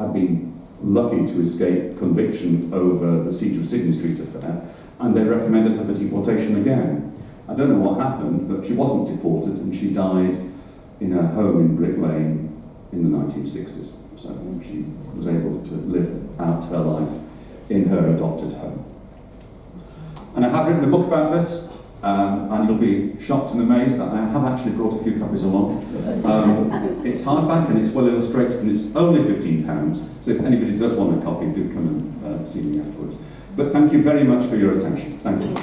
had been lucky to escape conviction over the Siege of Sydney Street affair, and they recommended her for deportation again. I don't know what happened, but she wasn't deported, and she died in her home in Brick Lane in the 1960s. So she was able to live out her life in her adopted home. And I have written a book about this, and you'll be shocked and amazed that I have actually brought a few copies along. It's hardback and it's well illustrated, and it's only £15, so if anybody does want a copy, do come and see me afterwards. But thank you very much for your attention. Thank you.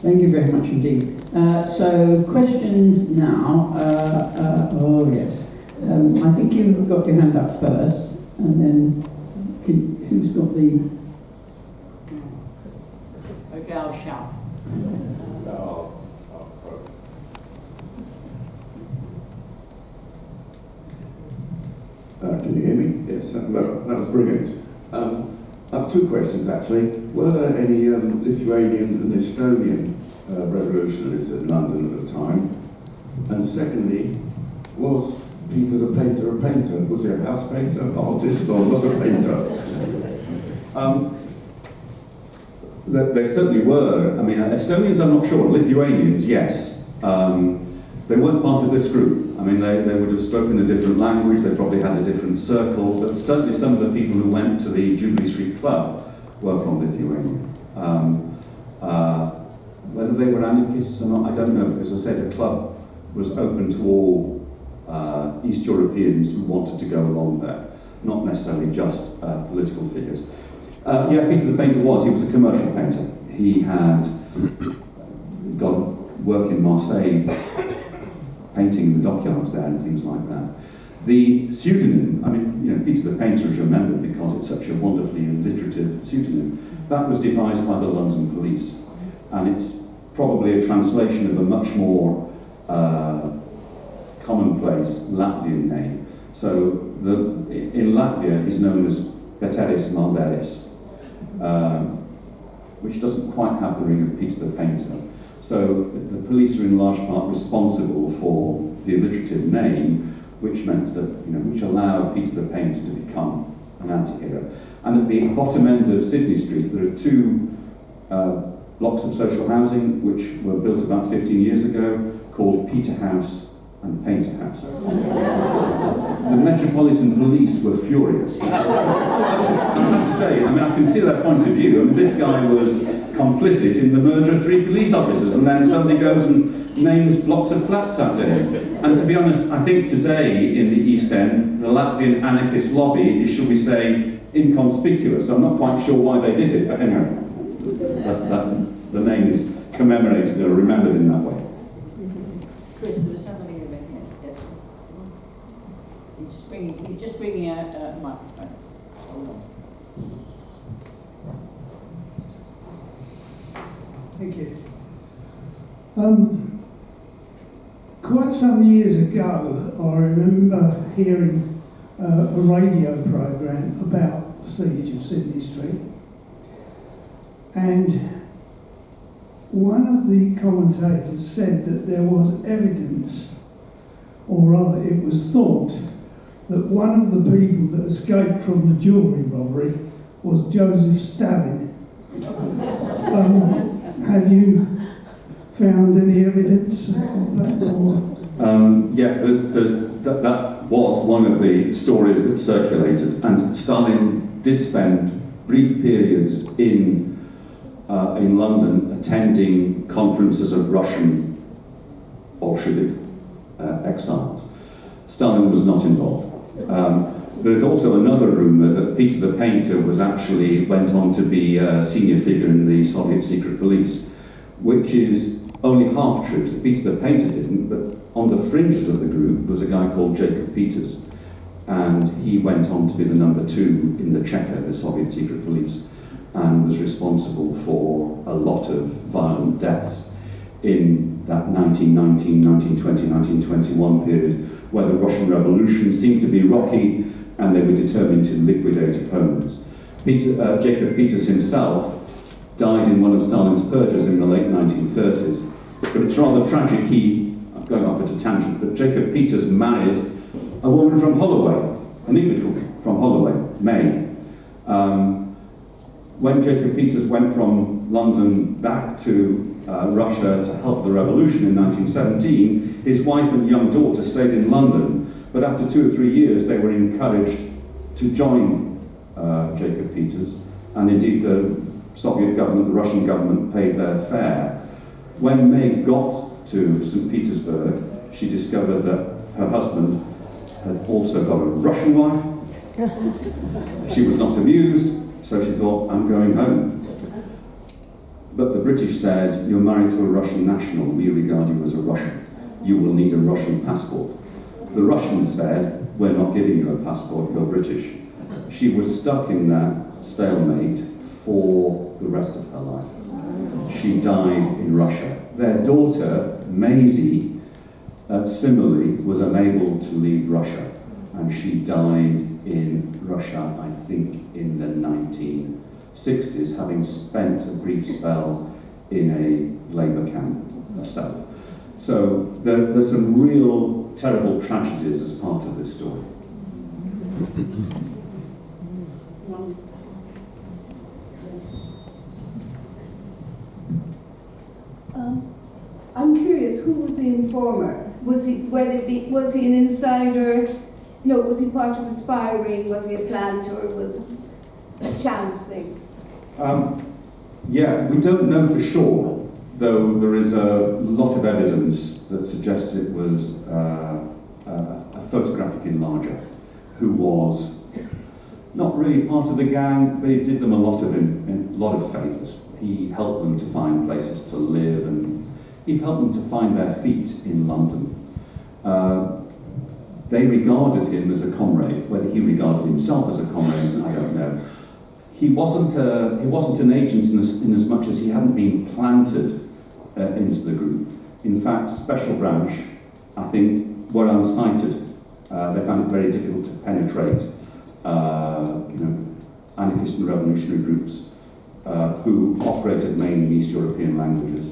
Thank you very much indeed. So questions now. Oh yes. I think you've got your hand up first, and then who's got the? Okay, I'll shout. Can you hear me? Yes, that was brilliant. I have two questions actually. Were there any Lithuanian and Estonian revolutionaries in London at the time? And secondly, was Peter the Painter a painter? Was he a house painter, artist, or not a painter? There certainly were. I mean, Estonians I'm not sure. Lithuanians, yes. They weren't part of this group. I mean, they would have spoken a different language, they probably had a different circle, but certainly some of the people who went to the Jubilee Street Club were from Lithuania. Whether they were anarchists or not, I don't know, because as I said, the club was open to all East Europeans who wanted to go along there, not necessarily just political figures. Yeah, Peter the Painter he was a commercial painter. He had got work in Marseille, painting the dockyards there and things like that. The pseudonym, I mean, you know, Peter the Painter is remembered because it's such a wonderfully alliterative pseudonym. That was devised by the London police, and it's probably a translation of a much more commonplace Latvian name. So in Latvia, he's known as Peteris Malderis, which doesn't quite have the ring of Peter the Painter. So the police are in large part responsible for the alliterative name, which meant that, you know, which allowed Peter the Painter to become an anti-hero. And at the bottom end of Sydney Street, there are two blocks of social housing which were built about 15 years ago, called Peter House and Painter House. The Metropolitan Police were furious. I have to say, I mean, I can see their point of view. I mean, this guy was complicit in the murder of 3 police officers, and then somebody goes and names blocks of flats after him. And to be honest, I think today in the East End, the Latvian anarchist lobby is, shall we say, inconspicuous. I'm not quite sure why they did it, but anyway, the name is commemorated or remembered in that way. Chris, there was somebody who made it. Yes. He's just bringing a microphone. Hold on. Thank you. Quite some years ago, I remember hearing a radio programme about the siege of Sydney Street, and one of the commentators said that there was evidence, or rather it was thought, that one of the people that escaped from the jewellery robbery was Joseph Stalin. Have you found any evidence of that? Yeah, that was one of the stories that circulated, and Stalin did spend brief periods in London attending conferences of Russian Bolshevik exiles. Stalin was not involved. There's also another rumour that Peter the Painter went on to be a senior figure in the Soviet secret police, which is only half true. So Peter the Painter didn't, but on the fringes of the group was a guy called Jacob Peters, and he went on to be the number 2 in the Cheka, the Soviet secret police, and was responsible for a lot of violent deaths in that 1919, 1920, 1921 period, where the Russian Revolution seemed to be rocky and they were determined to liquidate opponents. Jacob Peters himself died in one of Stalin's purges in the late 1930s. But it's rather tragic. I'm going off at a tangent, but Jacob Peters married a woman from Holloway, an English woman from Holloway, May. When Jacob Peters went from London back to Russia to help the revolution in 1917, his wife and young daughter stayed in London, but after 2 or 3 years they were encouraged to join Jacob Peters, and indeed the Soviet government, the Russian government, paid their fare. When May got to St. Petersburg, she discovered that her husband had also got a Russian wife. She was not amused, so she thought, I'm going home. But the British said, you're married to a Russian national, we regard you as a Russian. You will need a Russian passport. The Russians said, we're not giving you a passport, you're British. She was stuck in that stalemate for the rest of her life. She died in Russia. Their daughter, Maisie, similarly was unable to leave Russia, and she died in Russia, I think, in the 1960s, having spent a brief spell in a labour camp herself. So there's some real terrible tragedies as part of this story. I'm curious, who was the informer? Was he an insider? No, was he part of aspiring? Was he a planter? Was it a chance thing? Yeah, we don't know for sure, though there is a lot of evidence that suggests it was a photographic enlarger who was not really part of the gang, but he did them a lot of favours. He helped them to find places to live, and he helped them to find their feet in London. They regarded him as a comrade. Whether he regarded himself as a comrade, I don't know. He wasn't an agent in as much as he hadn't been planted into the group. In fact, Special Branch, I think, were unsighted. They found it very difficult to penetrate, anarchist and revolutionary groups who operated mainly in East European languages.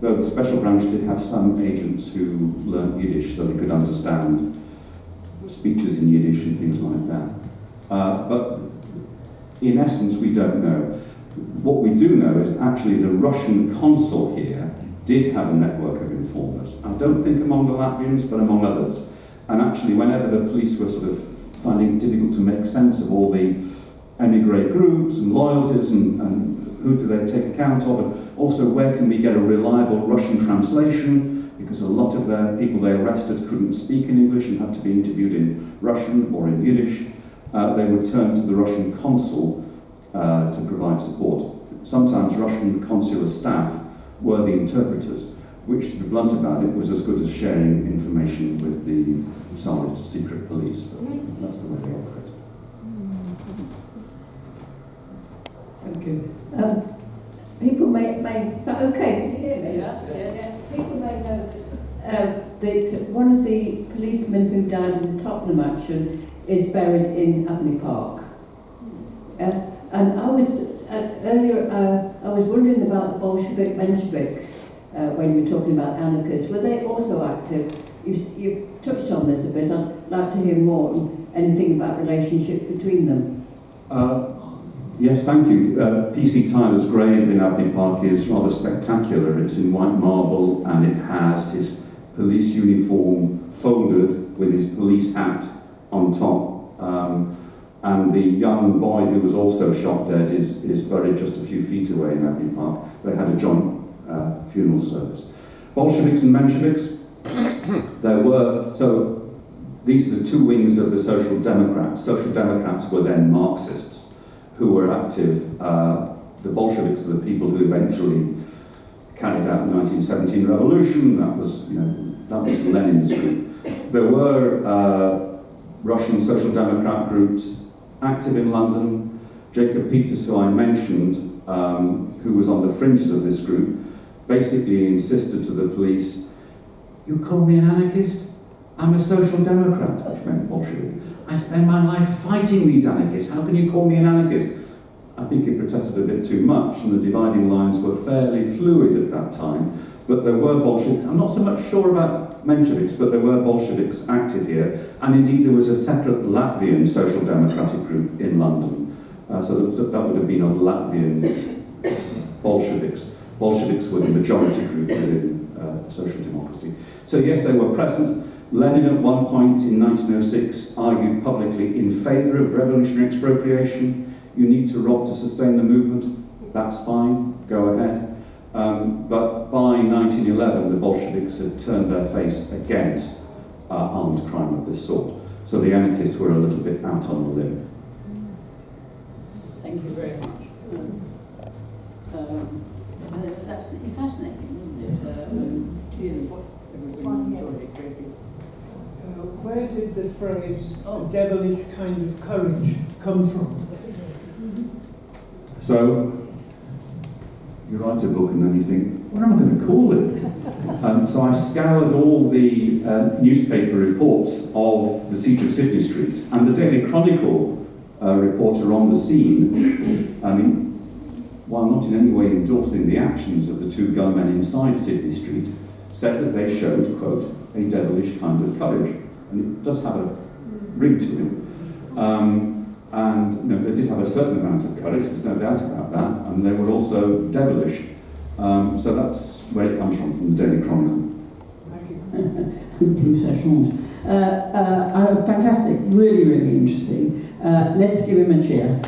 Though the Special Branch did have some agents who learned Yiddish so they could understand speeches in Yiddish and things like that. But in essence, we don't know. What we do know is actually the Russian consul here did have a network of informers. I don't think among the Latvians, but among others. And actually, whenever the police were sort of finding it difficult to make sense of all the emigre groups and loyalties and who do they take account of, and also where can we get a reliable Russian translation, because a lot of the people they arrested couldn't speak in English and had to be interviewed in Russian or in Yiddish. They would turn to the Russian consul to provide support. Sometimes Russian consular staff were the interpreters, which, to be blunt about it, was as good as sharing information with the Soviet secret police. But that's the way they operate. Thank you. People may is that okay? Can you hear me? Yeah. People may know that one of the policemen who died in the Tottenham action is buried in Abney Park. And I was earlier. I was wondering about the Bolshevik Mensheviks when you were talking about anarchists. Were they also active? You've touched on this a bit. I'd like to hear more. Anything about relationship between them? Yes, thank you. P.C. Tyler's grave in Abney Park is rather spectacular. It's in white marble and it has his police uniform folded with his police hat on top. And the young boy who was also shot dead is buried just a few feet away in Abney Park. They had a joint funeral service. Bolsheviks and Mensheviks, so these are the two wings of the Social Democrats. Social Democrats were then Marxists who were active. The Bolsheviks are the people who eventually carried out the 1917 revolution. That was Lenin's group. There were Russian Social Democrat groups active in London. Jacob Peters, who I mentioned, who was on the fringes of this group, basically insisted to the police, "You call me an anarchist? I'm a social democrat," which meant Bolshevik. "I spend my life fighting these anarchists. How can you call me an anarchist?" I think it protested a bit too much, and the dividing lines were fairly fluid at that time. But there were Bolsheviks. I'm not so much sure about Mensheviks, but there were Bolsheviks active here, and indeed there was a separate Latvian social democratic group in London. So that would have been of Latvian Bolsheviks. Bolsheviks were the majority group within social democracy. So yes, they were present. Lenin at one point in 1906 argued publicly in favour of revolutionary expropriation. You need to rob to sustain the movement. That's fine, go ahead. But by 1911, the Bolsheviks had turned their face against armed crime of this sort. So the anarchists were a little bit out on a limb. Thank you very much. It was absolutely fascinating, wasn't it? Everybody enjoyed it greatly. Where did the phrase devilish kind of courage come from? So you write a book and then you think, what am I going to call it? So I scoured all the newspaper reports of the siege of Sydney Street, and the Daily Chronicle reporter on the scene, I mean, while not in any way endorsing the actions of the two gunmen inside Sydney Street, said that they showed, quote, a devilish kind of courage. And it does have a ring to it. And you know, they did have a certain amount of courage, there's no doubt about that, and they were also devilish. So that's where it comes from the Daily Chronicle. Thank you. Blue sessions. Fantastic, really, really interesting. Let's give him a cheer.